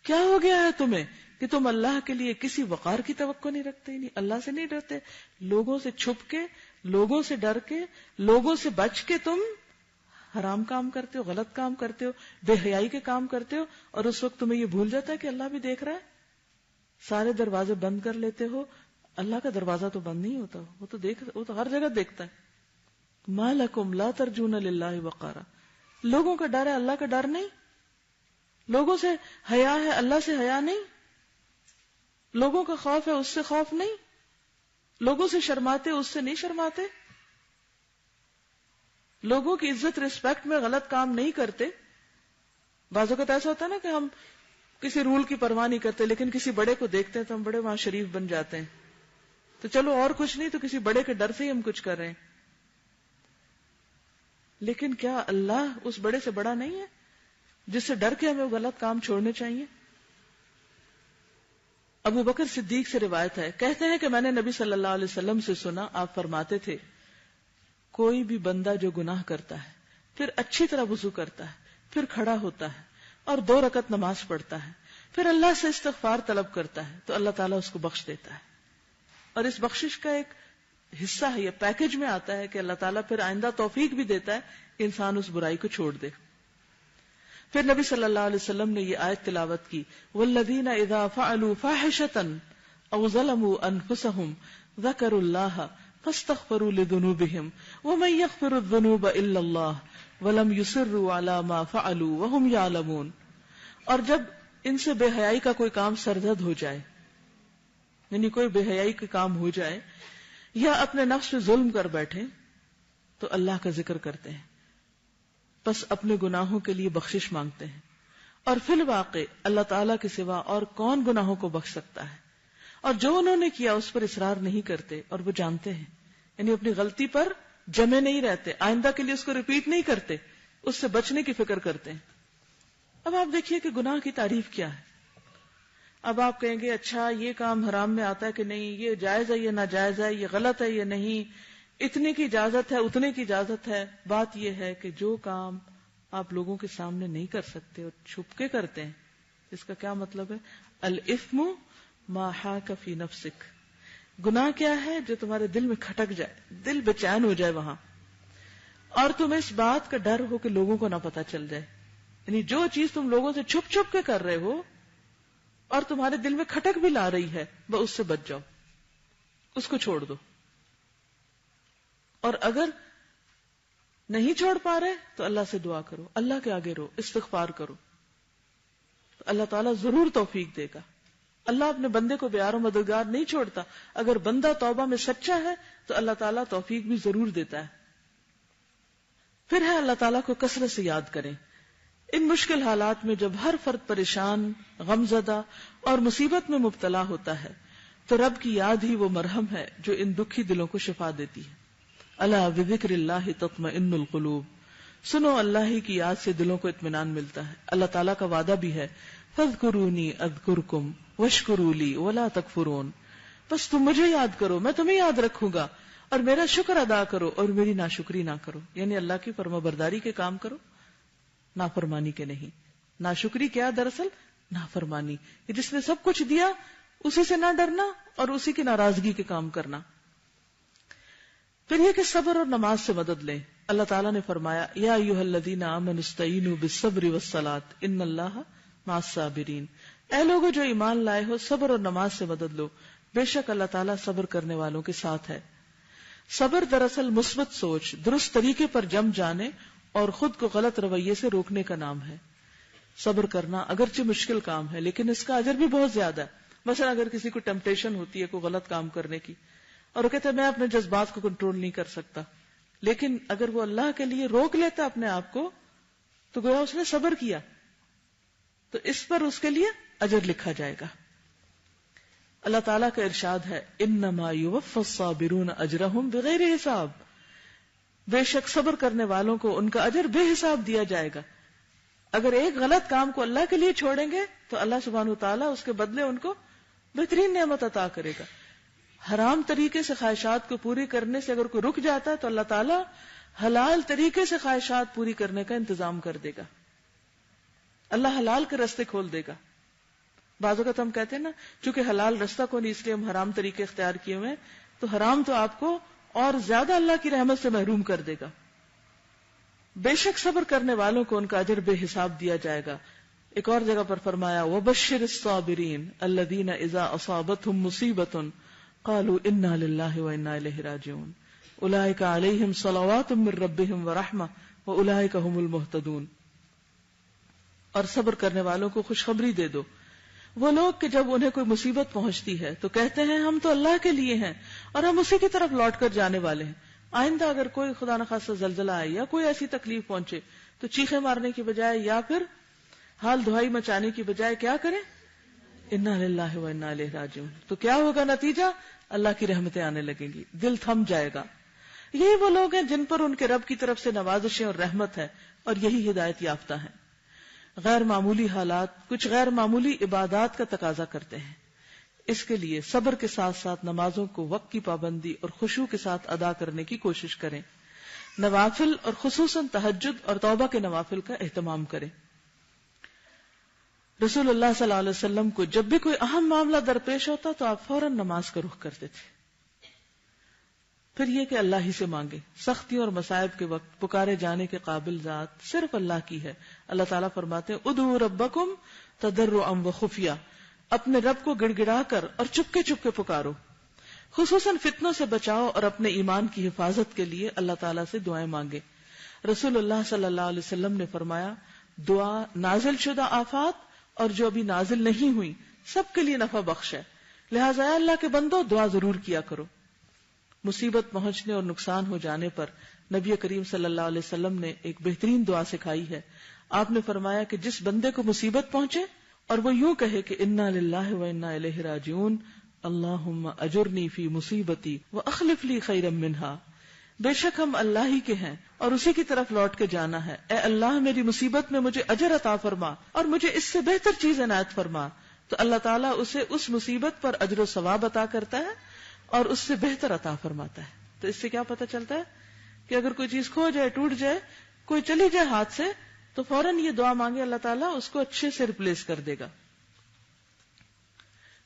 کیا ہو گیا ہے تمہیں کہ تم اللہ کے لیے کسی وقار کی توقع نہیں رکھتے؟ نہیں، اللہ سے نہیں ڈرتے، لوگوں سے چھپ کے، لوگوں سے ڈر کے، لوگوں سے بچ کے تم حرام کام کرتے ہو، غلط کام کرتے ہو، بے حیائی کے کام کرتے ہو، اور اس وقت تمہیں یہ بھول جاتا ہے کہ اللہ بھی دیکھ رہا ہے. سارے دروازے بند کر لیتے ہو، اللہ کا دروازہ تو بند نہیں ہوتا، وہ تو ہر جگہ دیکھتا ہے. ما لکم لا ترجون للہ وقارا. لوگوں کا ڈر ہے، اللہ کا ڈر نہیں. لوگوں سے حیا ہے، اللہ سے حیا نہیں. لوگوں کا خوف ہے، اس سے خوف نہیں. لوگوں سے شرماتے، اس سے نہیں شرماتے. لوگوں کی عزت رسپیکٹ میں غلط کام نہیں کرتے. بعض اوقات ایسا ہوتا ہے نا کہ ہم کسی رول کی پرواہ نہیں کرتے، لیکن کسی بڑے کو دیکھتے ہیں تو ہم بڑے وہاں شریف بن جاتے ہیں. تو چلو اور کچھ نہیں تو کسی بڑے کے ڈر سے ہی ہم کچھ کر رہے ہیں. لیکن کیا اللہ اس بڑے سے بڑا نہیں ہے جس سے ڈر کے ہمیں وہ غلط کام چھوڑنے چاہیے؟ ابو بکر صدیق سے روایت ہے، کہتے ہیں کہ میں نے نبی صلی اللہ علیہ وسلم سے سنا، آپ فرماتے تھے کوئی بھی بندہ جو گناہ کرتا ہے پھر اچھی طرح وضو کرتا ہے، پھر کھڑا ہوتا ہے اور 2 رکعت نماز پڑھتا ہے، پھر اللہ سے استغفار طلب کرتا ہے تو اللہ تعالیٰ اس کو بخش دیتا ہے. اور اس بخشش کا ایک حصہ ہے، یہ پیکج میں آتا ہے کہ اللہ تعالیٰ پھر آئندہ توفیق بھی دیتا ہے کہ انسان اس برائی کو چھوڑ دے. پھر نبی صلی اللہ علیہ وسلم نے یہ آیت تلاوت کی، والذین اذا فعلوا فاحشۃ او ظلموا انفسهم ذکروا اللہ فاستغفروا لذنوبهم ومن یغفر الذنوب الا اللہ ولم یصروا علی ما فعلوا وهم یعلمون. اور جب ان سے بے حیائی کا کوئی کام سرزد ہو جائے، یعنی کوئی بے حیائی کا کام ہو جائے یا اپنے نفس پہ ظلم کر بیٹھے تو اللہ کا ذکر کرتے ہیں، بس اپنے گناہوں کے لیے بخشش مانگتے ہیں. اور فی الواقع اللہ تعالیٰ کے سوا اور کون گناہوں کو بخش سکتا ہے؟ اور جو انہوں نے کیا اس پر اصرار نہیں کرتے، اور وہ جانتے ہیں، یعنی اپنی غلطی پر جمے نہیں رہتے، آئندہ کے لیے اس کو ریپیٹ نہیں کرتے، اس سے بچنے کی فکر کرتے ہیں. اب آپ دیکھیے کہ گناہ کی تعریف کیا ہے. اب آپ کہیں گے اچھا یہ کام حرام میں آتا ہے کہ نہیں، یہ جائز ہے یہ ناجائز ہے، یہ غلط ہے یہ نہیں، اتنے کی اجازت ہے اتنے کی اجازت ہے. بات یہ ہے کہ جو کام آپ لوگوں کے سامنے نہیں کر سکتے اور چھپ کے کرتے ہیں، اس کا کیا مطلب ہے؟ الاثم ما حاک فی نفسک. گناہ کیا ہے؟ جو تمہارے دل میں کھٹک جائے، دل بے چین ہو جائے وہاں، اور تمہیں اس بات کا ڈر ہو کہ لوگوں کو نہ پتا چل جائے. یعنی جو چیز تم لوگوں سے چھپ چھپ کے کر رہے ہو اور تمہارے دل میں کھٹک بھی لا رہی ہے، وہ اس سے بچ جاؤ، اس کو چھوڑ دو. اور اگر نہیں چھوڑ پا رہے تو اللہ سے دعا کرو، اللہ کے آگے رو، استغفار کرو، تو اللہ تعالیٰ ضرور توفیق دے گا. اللہ اپنے بندے کو بیار و مددگار نہیں چھوڑتا. اگر بندہ توبہ میں سچا ہے تو اللہ تعالیٰ توفیق بھی ضرور دیتا ہے. پھر ہے اللہ تعالیٰ کو کثرت سے یاد کریں. ان مشکل حالات میں جب ہر فرد پریشان، غمزدہ اور مصیبت میں مبتلا ہوتا ہے تو رب کی یاد ہی وہ مرہم ہے جو ان دکھی دلوں کو شفا دیتی ہے. الا بذکر اللہ تطمئن القلوب. سنو، اللہ ہی کی یاد سے دلوں کو اطمینان ملتا ہے. اللہ تعالیٰ کا وعدہ بھی ہے، فاذکرونی اذکرکم واشکروا لی ولا تکفرون. بس تم مجھے یاد کرو، میں تمہیں یاد رکھوں گا، اور میرا شکر ادا کرو اور میری ناشکری نہ کرو. یعنی اللہ کی فرما برداری کے کام کرو، نافرمانی کے نہیں. ناشکری کیا؟ دراصل نافرمانی. جس نے سب کچھ دیا اسی سے نہ ڈرنا اور اسی کی ناراضگی کے کام کرنا. پھر یہ کہ صبر اور نماز سے مدد لیں. اللہ تعالیٰ نے فرمایا، یا ایھا الذین آمنوا استعینوا بالصبر والصلاۃ ان اللہ مع الصابرین. اے لوگو جو ایمان لائے ہو، صبر اور نماز سے مدد لو، بے شک اللہ تعالیٰ صبر کرنے والوں کے ساتھ ہے. صبر دراصل مثبت سوچ، درست طریقے پر جم جانے اور خود کو غلط رویے سے روکنے کا نام ہے. صبر کرنا اگرچہ مشکل کام ہے لیکن اس کا اجر بھی بہت زیادہ ہے. مثلا اگر کسی کو ٹیمپٹیشن ہوتی ہے کوئی غلط کام کرنے کی اور وہ کہتا ہے میں اپنے جذبات کو کنٹرول نہیں کر سکتا، لیکن اگر وہ اللہ کے لیے روک لیتا اپنے آپ کو تو گویا اس نے صبر کیا، تو اس پر اس کے لیے اجر لکھا جائے گا. اللہ تعالیٰ کا ارشاد ہے، انما یوفی الصابرون اجرہم بغیر حساب. بے شک صبر کرنے والوں کو ان کا اجر بے حساب دیا جائے گا. اگر ایک غلط کام کو اللہ کے لیے چھوڑیں گے تو اللہ سبحانہ وتعالیٰ اس کے بدلے ان کو بہترین نعمت عطا کرے گا. حرام طریقے سے خواہشات کو پوری کرنے سے اگر کوئی رک جاتا ہے تو اللہ تعالیٰ حلال طریقے سے خواہشات پوری کرنے کا انتظام کر دے گا. اللہ حلال کے راستے کھول دے گا. بعض اوقات ہم کہتے ہیں نا چونکہ حلال رستہ کو نہیں اس لیے ہم حرام طریقے اختیار کیے ہوئے، تو حرام تو آپ کو اور زیادہ اللہ کی رحمت سے محروم کر دے گا. بے شک صبر کرنے والوں کو ان کا اجر بے حساب دیا جائے گا. ایک اور جگہ پر فرمایا وَبَشِّرِ الصَّابِرِينَ الَّذِينَ إِذَا أَصَابَتْهُمْ مُصِيبَةٌ قَالُوا إِنَّا لِلَّهِ وَإِنَّا إِلَيْهِ رَاجِعُونَ أُولَٰئِكَ عَلَيْهِمْ صَلَوَاتٌ مِّن رَّبِّهِمْ وَرَحْمَةٌ وَأُولَٰئِكَ هُمُ الْمُهْتَدُونَ. اور صبر کرنے والوں کو خوشخبری دے دو، وہ لوگ کہ جب انہیں کوئی مصیبت پہنچتی ہے تو کہتے ہیں ہم تو اللہ کے لیے ہیں اور ہم اسی کی طرف لوٹ کر جانے والے ہیں. آئندہ اگر کوئی خدا نخواستہ زلزلہ آئے یا کوئی ایسی تکلیف پہنچے تو چیخے مارنے کی بجائے یا پھر حال دہائی مچانے کی بجائے کیا کریں؟ انا للہ و انا الیہ راجعون. تو کیا ہوگا نتیجہ؟ اللہ کی رحمتیں آنے لگیں گی، دل تھم جائے گا. یہی وہ لوگ ہیں جن پر ان کے رب کی طرف سے نوازشیں اور رحمت ہے، اور یہی ہدایت یافتہ ہیں. غیر معمولی حالات کچھ غیر معمولی عبادات کا تقاضا کرتے ہیں. اس کے لیے صبر کے ساتھ ساتھ نمازوں کو وقت کی پابندی اور خشوع کے ساتھ ادا کرنے کی کوشش کریں. نوافل اور خصوصاً تہجد اور توبہ کے نوافل کا اہتمام کریں. رسول اللہ صلی اللہ علیہ وسلم کو جب بھی کوئی اہم معاملہ درپیش ہوتا تو آپ فوراً نماز کا رخ کرتے تھے. پھر یہ کہ اللہ ہی سے مانگے. سختیوں اور مصائب کے وقت پکارے جانے کے قابل ذات صرف اللہ کی ہے. اللہ تعالیٰ فرماتے ہیں ادعوا ربکم تضرعا وخفیہ، اپنے رب کو گڑ گڑا کر اور چپکے چپکے پکارو. خصوصاً فتنوں سے بچاؤ اور اپنے ایمان کی حفاظت کے لیے اللہ تعالیٰ سے دعائیں مانگے. رسول اللہ صلی اللہ علیہ وسلم نے فرمایا دعا نازل شدہ آفات اور جو ابھی نازل نہیں ہوئی سب کے لیے نفع بخش ہے. لہٰذا اے اللہ کے بندو دعا ضرور کیا کرو. مصیبت پہنچنے اور نقصان ہو جانے پر نبی کریم صلی اللہ علیہ وسلم نے ایک بہترین دعا سکھائی ہے. آپ نے فرمایا کہ جس بندے کو مصیبت پہنچے اور وہ یوں کہے کہ انا للہ و انا الیہ راجعون اللہم اجرنی فی مصیبتی واخلف لی خیرا منہا، بے شک ہم اللہ ہی کے ہیں اور اسی کی طرف لوٹ کے جانا ہے. اے اللہ میری مصیبت میں مجھے اجر عطا فرما اور مجھے اس سے بہتر چیز عنایت فرما. تو اللہ تعالیٰ اسے اس مصیبت پر اجر و ثواب عطا کرتا ہے اور اس سے بہتر عطا فرماتا ہے. تو اس سے کیا پتہ چلتا ہے کہ اگر کوئی چیز کھو جائے، ٹوٹ جائے، کوئی چلی جائے ہاتھ سے، تو فوراً یہ دعا مانگے، اللہ تعالیٰ اس کو اچھے سے ریپلیس کر دے گا.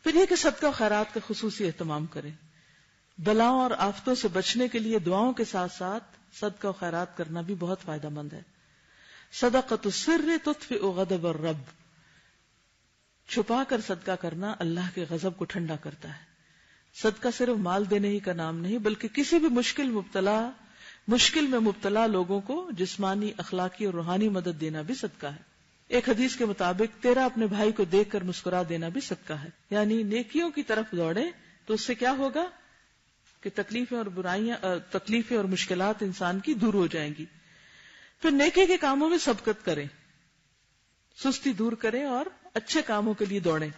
پھر یہ کہ صدقہ و خیرات کا خصوصی اہتمام کریں. بلاؤں اور آفتوں سے بچنے کے لیے دعاؤں کے ساتھ ساتھ صدقہ و خیرات کرنا بھی بہت فائدہ مند ہے. صدقۃ السر تطفئ غضب الرب، چھپا کر صدقہ کرنا اللہ کے غضب کو ٹھنڈا کرتا ہے. صدقہ صرف مال دینے ہی کا نام نہیں بلکہ کسی بھی مشکل میں مبتلا لوگوں کو جسمانی، اخلاقی اور روحانی مدد دینا بھی صدقہ ہے. ایک حدیث کے مطابق تیرا اپنے بھائی کو دیکھ کر مسکرا دینا بھی صدقہ ہے. یعنی نیکیوں کی طرف دوڑے تو اس سے کیا ہوگا کہ تکلیفیں اور مشکلات انسان کی دور ہو جائیں گی. پھر نیکی کے کاموں میں سبقت کریں، سستی دور کریں اور اچھے کاموں کے لیے دوڑیں.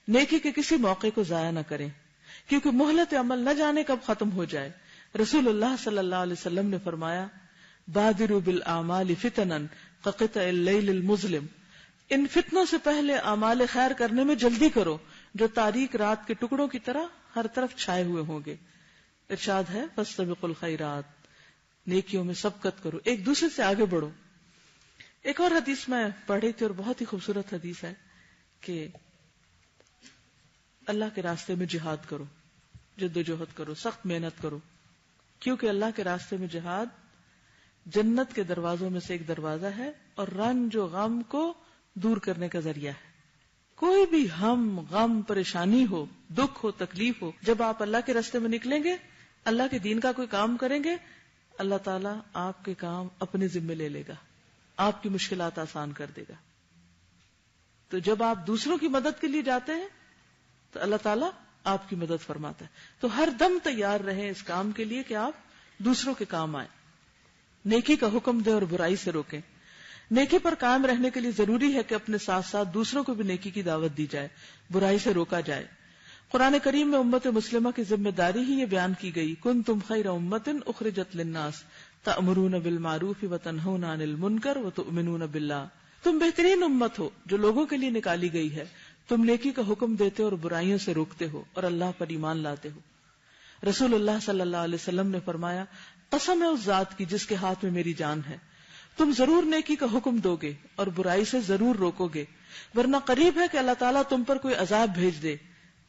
نیکی کے کسی موقع کو ضائع نہ کریں کیونکہ مہلت عمل نہ جانے کب ختم ہو جائے. رسول اللہ صلی اللہ علیہ وسلم نے فرمایا بادروا بالاعمال فتنا كقطع اللیل المظلم، ان فتنوں سے پہلے اعمال خیر کرنے میں جلدی کرو جو تاریک رات کے ٹکڑوں کی طرح ہر طرف چھائے ہوئے ہوں گے. ارشاد ہے فاستبقوا الخیرات، نیکیوں میں سبقت کرو، ایک دوسرے سے آگے بڑھو. ایک اور حدیث میں پڑھی تھی اور بہت ہی خوبصورت حدیث ہے کہ اللہ کے راستے میں جہاد کرو، جد و جہد کرو، سخت محنت کرو، کیونکہ اللہ کے راستے میں جہاد جنت کے دروازوں میں سے ایک دروازہ ہے اور رنج و غم کو دور کرنے کا ذریعہ ہے. کوئی بھی غم پریشانی ہو، دکھ ہو، تکلیف ہو، جب آپ اللہ کے راستے میں نکلیں گے، اللہ کے دین کا کوئی کام کریں گے، اللہ تعالیٰ آپ کے کام اپنے ذمے لے لے گا، آپ کی مشکلات آسان کر دے گا. تو جب آپ دوسروں کی مدد کے لیے جاتے ہیں تو اللہ تعالیٰ آپ کی مدد فرماتا ہے. تو ہر دم تیار رہیں اس کام کے لیے کہ آپ دوسروں کے کام آئیں. نیکی کا حکم دیں اور برائی سے روکیں. نیکی پر قائم رہنے کے لیے ضروری ہے کہ اپنے ساتھ ساتھ دوسروں کو بھی نیکی کی دعوت دی جائے، برائی سے روکا جائے. قرآن کریم میں امت مسلمہ کی ذمہ داری ہی یہ بیان کی گئی کنتم خیر امۃ اخرجت للناس تأمرون بالمعروف وتنہون عن المنکر وتؤمنون باللہ، تم بہترین امت ہو جو لوگوں کے لیے نکالی گئی ہے، تم نیکی کا حکم دیتے اور برائیوں سے روکتے ہو اور اللہ پر ایمان لاتے ہو. رسول اللہ صلی اللہ علیہ وسلم نے فرمایا قسم ہے اس ذات کی جس کے ہاتھ میں میری جان ہے، تم ضرور نیکی کا حکم دو گے اور برائی سے ضرور روکو گے، ورنہ قریب ہے کہ اللہ تعالیٰ تم پر کوئی عذاب بھیج دے،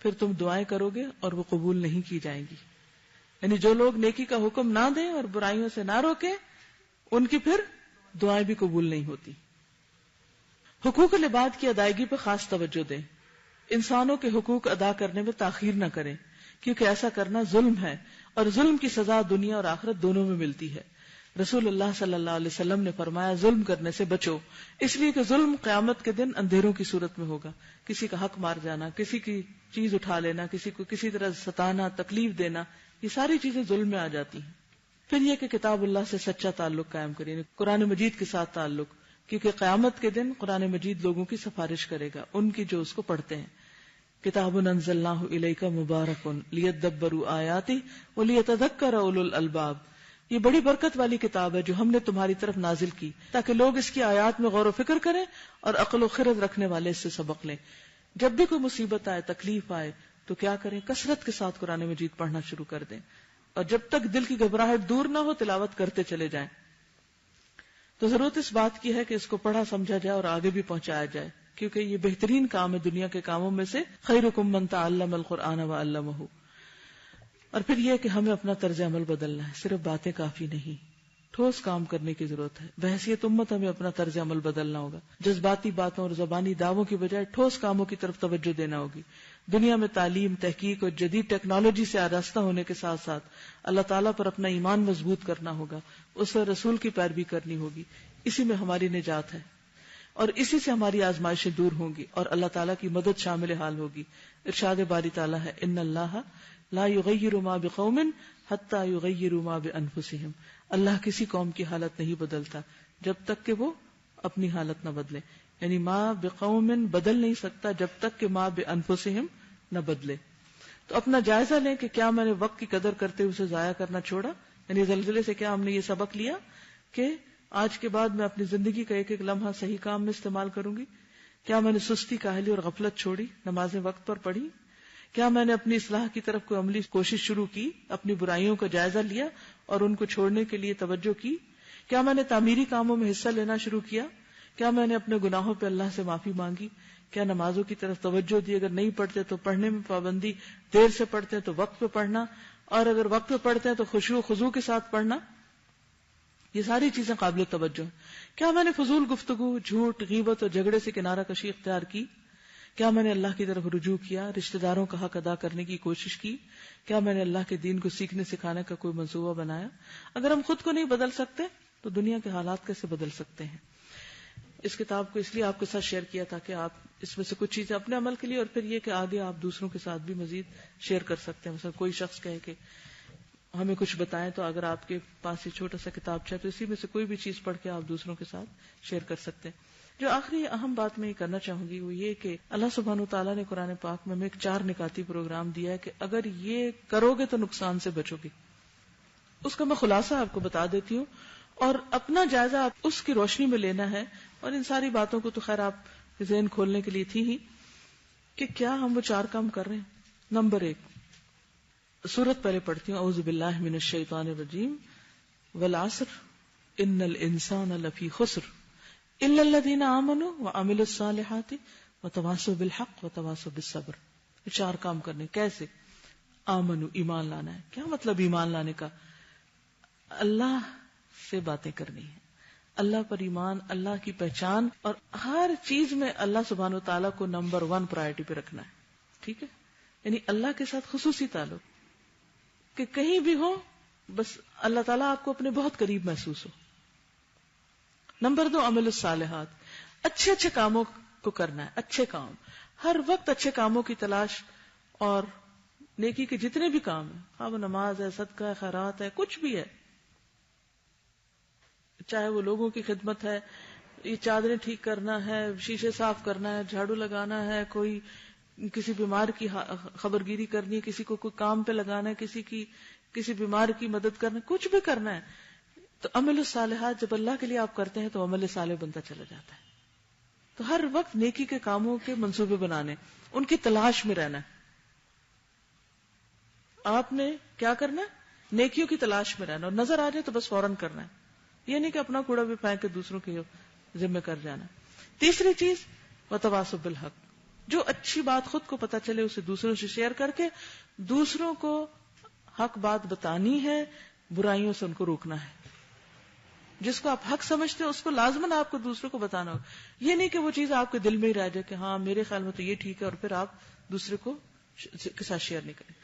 پھر تم دعائیں کرو گے اور وہ قبول نہیں کی جائیں گی۔ یعنی جو لوگ نیکی کا حکم نہ دیں اور برائیوں سے نہ روکیں، ان کی پھر دعائیں بھی قبول نہیں ہوتی۔ حقوق العباد کی ادائیگی پہ خاص توجہ دیں، انسانوں کے حقوق ادا کرنے میں تاخیر نہ کریں، کیونکہ ایسا کرنا ظلم ہے، اور ظلم کی سزا دنیا اور آخرت دونوں میں ملتی ہے۔ رسول اللہ صلی اللہ علیہ وسلم نے فرمایا ظلم کرنے سے بچو، اس لیے کہ ظلم قیامت کے دن اندھیروں کی صورت میں ہوگا، کسی کا حق مار جانا، کسی کی چیز اٹھا لینا، کسی کو کسی طرح ستانا، تکلیف دینا، یہ ساری چیزیں ظلم میں آ جاتی ہیں۔ پھر یہ کہ کتاب اللہ سے سچا تعلق قائم کریں، یعنی قرآن مجید کے ساتھ تعلق، کیونکہ قیامت کے دن قرآن مجید لوگوں کی سفارش کرے گا، ان کی جو اس کو پڑھتے ہیں۔ کتاب انزلناہ الیک مبارک لیدبروا آیاتہ ولیتذکر اولو الالباب، یہ بڑی برکت والی کتاب ہے جو ہم نے تمہاری طرف نازل کی تاکہ لوگ اس کی آیات میں غور و فکر کریں اور عقل و خرد رکھنے والے اس سے سبق لیں۔ جب بھی کوئی مصیبت آئے، تکلیف آئے تو کیا کریں؟ کثرت کے ساتھ قرآن مجید پڑھنا شروع کر دیں، اور جب تک دل کی گھبراہٹ دور نہ ہو تلاوت کرتے چلے جائیں۔ تو ضرورت اس بات کی ہے کہ اس کو پڑھا سمجھا جائے اور آگے بھی پہنچایا جائے، کیونکہ یہ بہترین کام ہے دنیا کے کاموں میں سے، خیرکم من تعلم القرآن وعلمہ۔ اور پھر یہ کہ ہمیں اپنا طرز عمل بدلنا ہے، صرف باتیں کافی نہیں، ٹھوس کام کرنے کی ضرورت ہے۔ بحیثیت امت ہمیں اپنا طرز عمل بدلنا ہوگا، جذباتی باتوں اور زبانی دعووں کی بجائے ٹھوس کاموں کی طرف توجہ دینا ہوگی۔ دنیا میں تعلیم، تحقیق اور جدید ٹیکنالوجی سے آراستہ ہونے کے ساتھ ساتھ اللہ تعالیٰ پر اپنا ایمان مضبوط کرنا ہوگا، اس پر رسول کی پیروی کرنی ہوگی، اسی میں ہماری نجات ہے، اور اسی سے ہماری آزمائشیں دور ہوں گی اور اللہ تعالیٰ کی مدد شامل حال ہوگی۔ ارشاد باری تعالیٰ ہے، ان اللہ لا یغیر ما بقوم حتی یغیروا ما بانفسہم، اللہ کسی قوم کی حالت نہیں بدلتا جب تک کہ وہ اپنی حالت نہ بدلے، یعنی ما بقوم بدل نہیں سکتا جب تک کہ ما بانفسہم نہ بدلے۔ تو اپنا جائزہ لیں کہ کیا میں نے وقت کی قدر کرتے اسے ضائع کرنا چھوڑا؟ یعنی زلزلے سے کیا ہم نے یہ سبق لیا کہ آج کے بعد میں اپنی زندگی کا ایک ایک لمحہ صحیح کام میں استعمال کروں گی؟ کیا میں نے سستی، کاہلی اور غفلت چھوڑی؟ نمازیں وقت پر پڑھی؟ کیا میں نے اپنی اصلاح کی طرف کوئی عملی کوشش شروع کی؟ اپنی برائیوں کا جائزہ لیا اور ان کو چھوڑنے کے لیے توجہ کی؟ کیا میں نے تعمیری کاموں میں حصہ لینا شروع کیا؟ کیا میں نے اپنے گناہوں پہ اللہ سے معافی مانگی؟ کیا نمازوں کی طرف توجہ دی؟ اگر نہیں پڑھتے تو پڑھنے میں پابندی، دیر سے پڑھتے ہیں تو وقت پہ پڑھنا، اور اگر وقت پہ پڑھتے ہیں تو خشوع و خضوع کے ساتھ پڑھنا۔ یہ ساری چیزیں قابل توجہ ہیں۔ کیا میں نے فضول گفتگو، جھوٹ، غیبت اور جھگڑے سے کنارہ کشی اختیار کی؟ کیا میں نے اللہ کی طرف رجوع کیا، رشتہ داروں کا حق ادا کرنے کی کوشش کی؟ کیا میں نے اللہ کے دین کو سیکھنے سکھانے کا کوئی منصوبہ بنایا؟ اگر ہم خود کو نہیں بدل سکتے تو دنیا کے حالات کیسے بدل سکتے ہیں؟ اس کتاب کو اس لیے آپ کے ساتھ شیئر کیا تاکہ آپ اس میں سے کچھ چیزیں اپنے عمل کے لیے، اور پھر یہ کہ آگے آپ دوسروں کے ساتھ بھی مزید شیئر کر سکتے ہیں۔ مثلا کوئی شخص کہے کہ ہمیں کچھ بتائیں، تو اگر آپ کے پاس یہ چھوٹا سا کتاب ہے تو اسی میں سے کوئی بھی چیز پڑھ کے آپ دوسروں کے ساتھ شیئر کر سکتے ہیں۔ جو آخری اہم بات میں یہ کرنا چاہوں گی وہ یہ کہ اللہ سبحانہ وتعالیٰ نے قرآن پاک میں ہمیں ایک 4 نکاتی پروگرام دیا ہے کہ اگر یہ کرو گے تو نقصان سے بچو گے۔ اس کا میں خلاصہ آپ کو بتا دیتی ہوں، اور اپنا جائزہ آپ اس کی روشنی میں لینا ہے، اور ان ساری باتوں کو تو خیر آپ ذہن کھولنے کے لیے تھی ہی کہ کیا ہم وہ 4 کام کر رہے ہیں۔ نمبر 1، سورت پہلے پڑھتی ہوں، اعوذ باللہ من الشیطان الرجیم، والعصر ان الانسان لفی خسر الا الذین آمنوا وعملوا الصالحات وتواصوا بالحق وتواصوا بالصبر۔ 4 کام کرنے۔ کیسے؟ آمنو، ایمان لانا ہے۔ کیا مطلب ایمان لانے کا؟ اللہ سے باتیں کرنی ہے، اللہ پر ایمان، اللہ کی پہچان، اور ہر چیز میں اللہ سبحانہ وتعالیٰ کو نمبر 1 پرائرٹی پہ رکھنا ہے۔ ٹھیک ہے، یعنی اللہ کے ساتھ خصوصی تعلق، کہ کہیں بھی ہو بس اللہ تعالیٰ آپ کو اپنے بہت قریب محسوس ہو۔ نمبر 2، عمل الصالحات، اچھے اچھے کاموں کو کرنا ہے، اچھے کام، ہر وقت اچھے کاموں کی تلاش، اور نیکی کے جتنے بھی کام ہیں، خواہ وہ نماز ہے، صدقہ ہے، خیرات ہے، کچھ بھی ہے، چاہے وہ لوگوں کی خدمت ہے، یہ چادریں ٹھیک کرنا ہے، شیشے صاف کرنا ہے، جھاڑو لگانا ہے، کوئی کسی بیمار کی خبرگیری کرنی ہے، کسی کو کوئی کام پہ لگانا ہے، کسی بیمار کی مدد کرنا ہے، کچھ بھی کرنا ہے، تو عمل الصالحات جب اللہ کے لیے آپ کرتے ہیں تو عمل صالح بنتا چلا جاتا ہے۔ تو ہر وقت نیکی کے کاموں کے منصوبے بنانے، ان کی تلاش میں رہنا ہے۔ آپ نے کیا کرنا ہے؟ نیکیوں کی تلاش میں رہنا، اور نظر آ جائے تو بس فوراً کرنا ہے۔ یہ نہیں کہ اپنا کوڑا بھی پھینک کے دوسروں کے ذمہ کر جانا. تیسری چیز وتواصوا بالحق، جو اچھی بات خود کو پتا چلے اسے دوسروں سے شیئر کر کے دوسروں کو حق بات بتانی ہے، برائیوں سے ان کو روکنا ہے. جس کو آپ حق سمجھتے ہیں اس کو لازماً آپ کو دوسروں کو بتانا ہوگا. یہ نہیں کہ وہ چیز آپ کے دل میں ہی رہ جائے کہ ہاں میرے خیال میں تو یہ ٹھیک ہے اور پھر آپ دوسرے کو کے ساتھ شیئر نہیں کریں.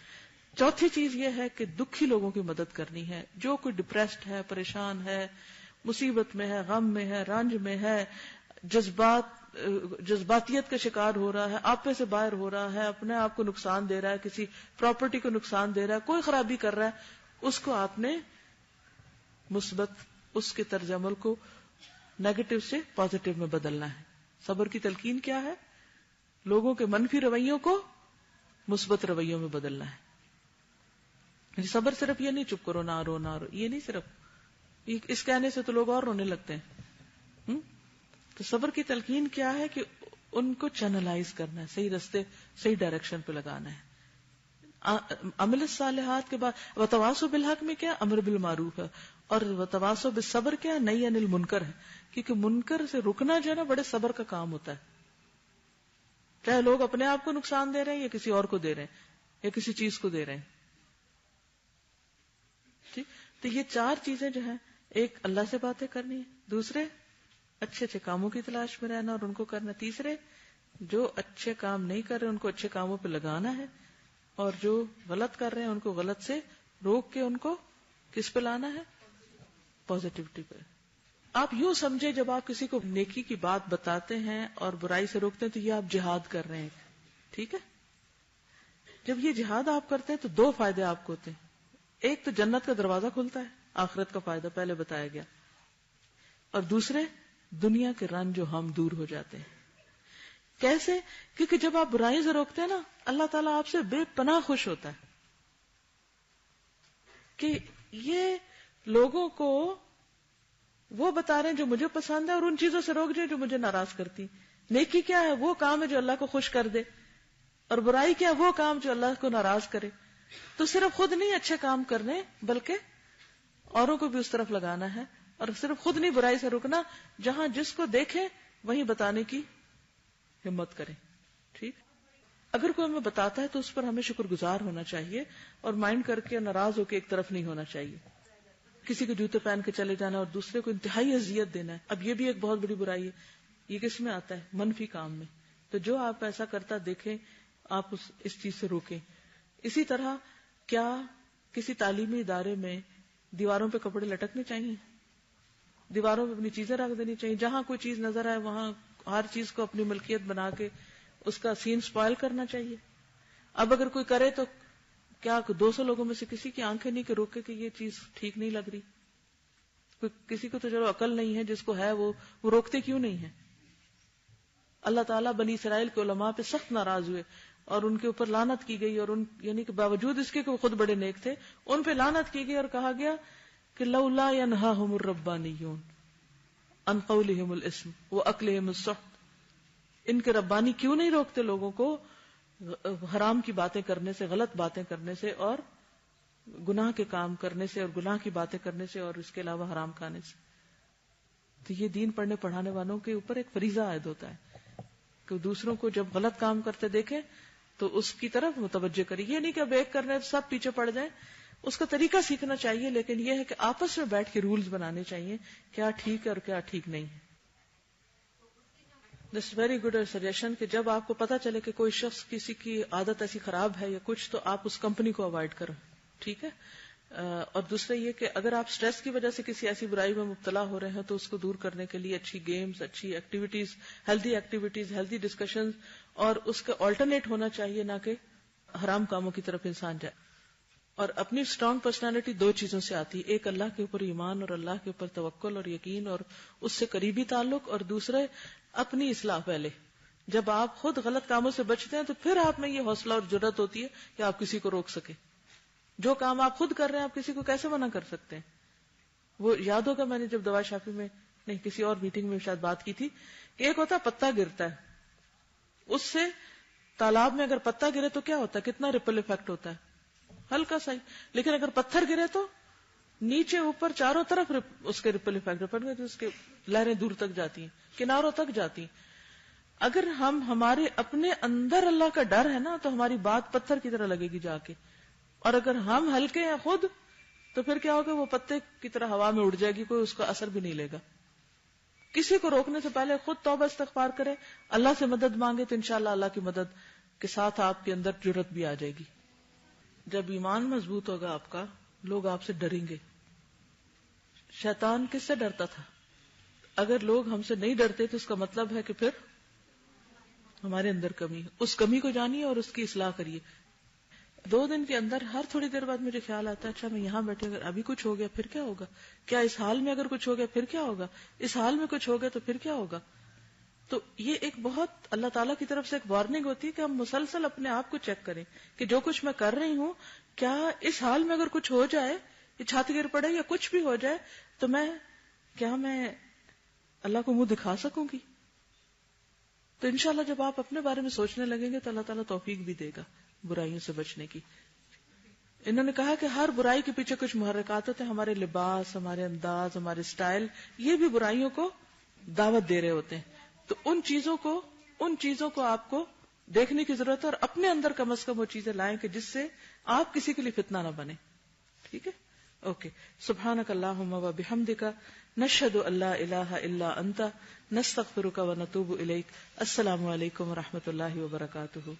چوتھی چیز یہ ہے کہ دکھی لوگوں کی مدد کرنی ہے. جو کوئی ڈپریسڈ ہے، پریشان ہے، مصیبت میں ہے، غم میں ہے، رنج میں ہے، جذباتیت کا شکار ہو رہا ہے، آپے سے باہر ہو رہا ہے، اپنے آپ کو نقصان دے رہا ہے، کسی پراپرٹی کو نقصان دے رہا ہے، کوئی خرابی کر رہا ہے، اس کو آپ نے مثبت اس کے طرز عمل کو نیگیٹو سے پازیٹو میں بدلنا ہے. صبر کی تلقین کیا ہے؟ لوگوں کے منفی رویوں کو مثبت رویوں میں بدلنا ہے. صبر صرف یہ نہیں چپ کرو نہ رو نہ رو، یہ نہیں صرف اس کہنے سے تو لوگ اور رونے لگتے ہیں. تو صبر کی تلقین کیا ہے کہ ان کو چینلائز کرنا ہے، صحیح رستے صحیح ڈائریکشن پہ لگانا ہے. عمل الصالحات کے بعد وتواصوا بالحق میں کیا؟ امر بالمعروف ہے، اور وتواصوا بالصبر کیا؟ نہی عن المنکر ہے. کیونکہ منکر سے رکنا جو ہے نا بڑے صبر کا کام ہوتا ہے. چاہے لوگ اپنے آپ کو نقصان دے رہے ہیں یا کسی اور کو دے رہے ہیں یا کسی چیز کو دے رہے ہیں. ٹھیک، تو یہ چار چیزیں جو ہیں، ایک اللہ سے باتیں کرنی ہے، دوسرے اچھے اچھے کاموں کی تلاش میں رہنا اور ان کو کرنا، تیسرے جو اچھے کام نہیں کر رہے ان کو اچھے کاموں پہ لگانا ہے، اور جو غلط کر رہے ہیں ان کو غلط سے روک کے ان کو کس پہ لانا ہے؟ پازیٹیوٹی پہ. آپ یوں سمجھے جب آپ کسی کو نیکی کی بات بتاتے ہیں اور برائی سے روکتے ہیں تو یہ آپ جہاد کر رہے ہیں. ٹھیک ہے، جب یہ جہاد آپ کرتے ہیں تو دو فائدے آپ کو ہوتے ہیں. ایک تو جنت کا دروازہ کھلتا ہے، آخرت کا فائدہ پہلے بتایا گیا، اور دوسرے دنیا کے رنج جو ہم دور ہو جاتے ہیں. کیسے؟ کیونکہ جب آپ برائی سے روکتے ہیں نا، اللہ تعالیٰ آپ سے بے پناہ خوش ہوتا ہے کہ یہ لوگوں کو وہ بتا رہے ہیں جو مجھے پسند ہے اور ان چیزوں سے روک دیں جو مجھے ناراض کرتی. نیکی کیا ہے؟ وہ کام ہے جو اللہ کو خوش کر دے، اور برائی کیا ہے؟ وہ کام جو اللہ کو ناراض کرے. تو صرف خود نہیں اچھے کام کرنے بلکہ اوروں کو بھی اس طرف لگانا ہے، اور صرف خود نہیں برائی سے رکنا، جہاں جس کو دیکھے وہیں بتانے کی ہمت کریں. ٹھیک، اگر کوئی ہمیں بتاتا ہے تو اس پر ہمیں شکر گزار ہونا چاہیے اور مائنڈ کر کے ناراض ہو کے ایک طرف نہیں ہونا چاہیے. کسی کو جوتے پہن کے چلے جانا اور دوسرے کو انتہائی اذیت دینا ہے، اب یہ بھی ایک بہت بڑی برائی ہے. یہ کس میں آتا ہے؟ منفی کام میں. تو جو آپ ایسا کرتا دیکھیں آپ اس چیز سے روکیں. اسی طرح کیا کسی تعلیمی ادارے میں دیواروں پہ کپڑے لٹکنے چاہیے؟ دیواروں پہ اپنی چیزیں رکھ دینی چاہیے؟ جہاں کوئی چیز نظر آئے وہاں ہر چیز کو اپنی ملکیت بنا کے اس کا سین سپائل کرنا چاہیے؟ اب اگر کوئی کرے تو کیا 200 لوگوں میں سے کسی کی آنکھیں نہیں کہ روکے کہ یہ چیز ٹھیک نہیں لگ رہی؟ کسی کو تو چلو عقل نہیں ہے، جس کو ہے وہ روکتے کیوں نہیں ہے؟ اللہ تعالیٰ بنی اسرائیل کے علماء پہ سخت ناراض ہوئے اور ان کے اوپر لعنت کی گئی، اور یعنی کہ باوجود اس کے کہ وہ خود بڑے نیک تھے ان پہ لعنت کی گئی اور کہا گیا کہ لولا ینہاہم الربانیون عن قولہم الاسم واکلہم السحت. ان کے ربانی کیوں نہیں روکتے لوگوں کو حرام کی باتیں کرنے سے، غلط باتیں کرنے سے، اور گناہ کے کام کرنے سے، اور گناہ کی باتیں کرنے سے، اور اس کے علاوہ حرام کھانے سے؟ تو یہ دین پڑھنے پڑھانے والوں کے اوپر ایک فریضہ عائد ہوتا ہے کہ دوسروں کو جب غلط کام کرتے دیکھیں تو اس کی طرف متوجہ کرے. یہ نہیں کہ اب ایک کرنے سب پیچھے پڑ جائیں، اس کا طریقہ سیکھنا چاہیے، لیکن یہ ہے کہ آپس میں بیٹھ کے رولز بنانے چاہیے کیا ٹھیک ہے اور کیا ٹھیک نہیں ہے. دس ویری گڈ سجیشن کہ جب آپ کو پتا چلے کہ کوئی شخص کسی کی عادت ایسی خراب ہے یا کچھ، تو آپ اس کمپنی کو اوائڈ کرو. ٹھیک ہے. اور دوسرا یہ کہ اگر آپ سٹریس کی وجہ سے کسی ایسی برائی میں مبتلا ہو رہے ہیں تو اس کو دور کرنے کے لیے اچھی گیمز، اچھی ایکٹیویٹیز، ہیلدی ڈسکشنز، اور اس کا آلٹرنیٹ ہونا چاہیے، نہ کہ حرام کاموں کی طرف انسان جائے. اور اپنی اسٹرانگ پرسنالٹی دو چیزوں سے آتی ہے، ایک اللہ کے اوپر ایمان اور اللہ کے اوپر توکل اور یقین اور اس سے قریبی تعلق، اور دوسرے اپنی اصلاح. پہلے جب آپ خود غلط کاموں سے بچتے ہیں تو پھر آپ میں یہ حوصلہ اور جرات ہوتی ہے کہ آپ کسی کو روک سکے. جو کام آپ خود کر رہے ہیں آپ کسی کو کیسے منع کر سکتے ہیں؟ وہ یاد ہوگا میں نے جب دوا شافی میں نہیں کسی اور میٹنگ میں شاید بات کی تھی کہ ایک ہوتا ہے پتا گرتا ہے، اس سے تالاب میں اگر پتا گرے تو کیا ہوتا ہے، کتنا ریپل ایفیکٹ ہوتا ہے، ہلکا سا ہی. لیکن اگر پتھر گرے تو نیچے اوپر چاروں طرف اس کے ریپل افیکٹ پڑ گئے، اس کے لہریں دور تک جاتی ہیں، کناروں تک جاتی ہیں. اگر ہمارے اپنے اندر اللہ کا ڈر ہے نا تو ہماری بات پتھر کی طرح لگے گی جا کے، اور اگر ہم ہلکے ہیں خود تو پھر کیا ہوگا، وہ پتے کی طرح ہوا میں اڑ جائے گی، کوئی اس کا اثر بھی نہیں لے گا. کسی کو روکنے سے پہلے خود توبہ استغفار کرے، اللہ سے مدد مانگے تو انشاءاللہ اللہ کی مدد کے ساتھ آپ کے اندر جرأت بھی آ جائے گی. جب ایمان مضبوط ہوگا آپ کا، لوگ آپ سے ڈریں گے. شیطان کس سے ڈرتا تھا؟ اگر لوگ ہم سے نہیں ڈرتے تو اس کا مطلب ہے کہ پھر ہمارے اندر کمی ہے. اس کمی کو جانیے اور اس کی اصلاح کریے. 2 دن کے اندر ہر تھوڑی دیر بعد مجھے خیال آتا ہے اچھا میں یہاں بیٹھے اگر ابھی کچھ ہو گیا پھر کیا ہوگا، کیا اس حال میں اگر کچھ ہو گیا پھر کیا ہوگا، اس حال میں کچھ ہو گیا تو پھر کیا ہوگا. تو یہ ایک بہت اللہ تعالیٰ کی طرف سے ایک وارننگ ہوتی ہے کہ ہم مسلسل اپنے آپ کو چیک کریں کہ جو کچھ میں کر رہی ہوں کیا اس حال میں اگر کچھ ہو جائے، یہ چھاتی گر پڑے یا کچھ بھی ہو جائے تو میں اللہ کو منہ دکھا سکوں گی. تو انشاءاللہ جب آپ اپنے بارے میں سوچنے لگیں گے تو اللہ تعالیٰ توفیق بھی دے گا برائیوں سے بچنے کی. انہوں نے کہا کہ ہر برائی کے پیچھے کچھ محرکات ہوتے ہیں، ہمارے لباس، ہمارے انداز، ہمارے سٹائل، یہ بھی برائیوں کو دعوت دے رہے ہوتے ہیں. تو ان چیزوں کو آپ کو دیکھنے کی ضرورت ہے اور اپنے اندر کم از کم وہ چیزیں لائیں کہ جس سے آپ کسی کے لیے فتنہ نہ بنے. ٹھیک ہے، اوکے. سبحانک اللہم و بحمدک، نشہد ان لا الہ الا انت، نستغفرک و نتوب الیک. السلام علیکم و رحمۃ اللہ وبرکاتہ.